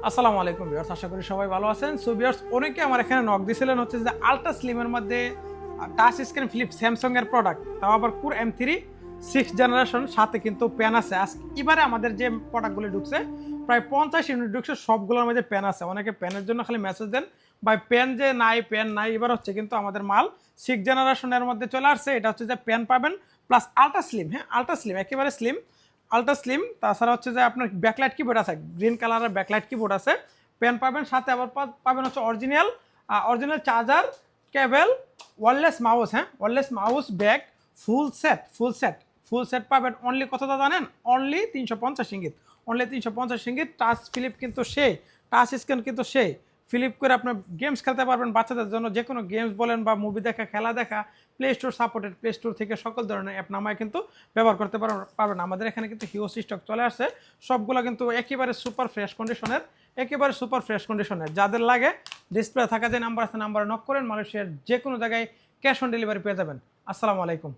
আসসালামু আলাইকুম ভিউয়ার্স, আশা করি সবাই ভালো আছেন। সো ভিউয়ার্স, অনেকে আমার এখানে নক দিছিলেন হচ্ছে যে আলট্রা স্লিমের মধ্যে টাচ স্ক্রিন ফ্লিপ স্যামসাং এর প্রোডাক্ট, তাও আবার কোর M3 6 জেনারেশন, সাথে কিন্তু প্যান আছে। এবারে আমাদের যে প্রোডাক্টগুলো ঢুকছে প্রায় 50 ইউনিট ঢুকছে, সবগুলোর মধ্যে প্যান আছে। অনেকে প্যানের জন্য খালি মেসেজ দেন ভাই প্যান যে নাই, প্যান নাই। এবার হচ্ছে কিন্তু আমাদের মাল 6 জেনারেশনের মধ্যে চলে আসছে। এটা হচ্ছে যে প্যান পাবেন প্লাস আলট্রা স্লিম। হ্যাঁ, আলট্রা স্লিম, একেবারে স্লিম, আলট্রা স্লিম। তাছাড়া হচ্ছে যে আপনার ব্যাকলাইট কিবোর্ড আছে, গ্রিন কালারের ব্যাকলাইট কিবোর্ড আছে, পেন পাবেন, সাথে আবার পাবেন হচ্ছে অরিজিনাল চার্জার, কেবল, ওয়্যারলেস মাউস। হ্যাঁ, wireless mouse, bag, full set পাবেন। অনলি কতটা জানেন? অনলি 350 ইঙ্গিত, অনলি 350 ইঙ্গিত। টাচ ফ্লিপ কিন্তু সেই, টাচ স্ক্রিন কিন্তু সেই। ফ্লিপ করে আপনার গেমস খেলতে পারবেন, বাচ্চাদের জন্য যে কোনো গেমস বলেন বা মুভি দেখা, খেলা দেখা, play store supported, play store থেকে সকল ধরনের অ্যাপ নামায় কিন্তু ব্যবহার করতে পারবেন। আমাদের এখানে কিন্তু হিউজ স্টক চলে আসছে, সবগুলো কিন্তু একেবারে সুপার ফ্রেশ কন্ডিশনের, একেবারে সুপার ফ্রেশ কন্ডিশনের। যাদের লাগে ডিসপ্লে থাকা যে নাম্বার আছে, নাম্বারে নক করেন। মালয়েশিয়ার যে কোনো জায়গায় ক্যাশ অন ডেলিভারি পেয়ে যাবেন। আসসালামু আলাইকুম।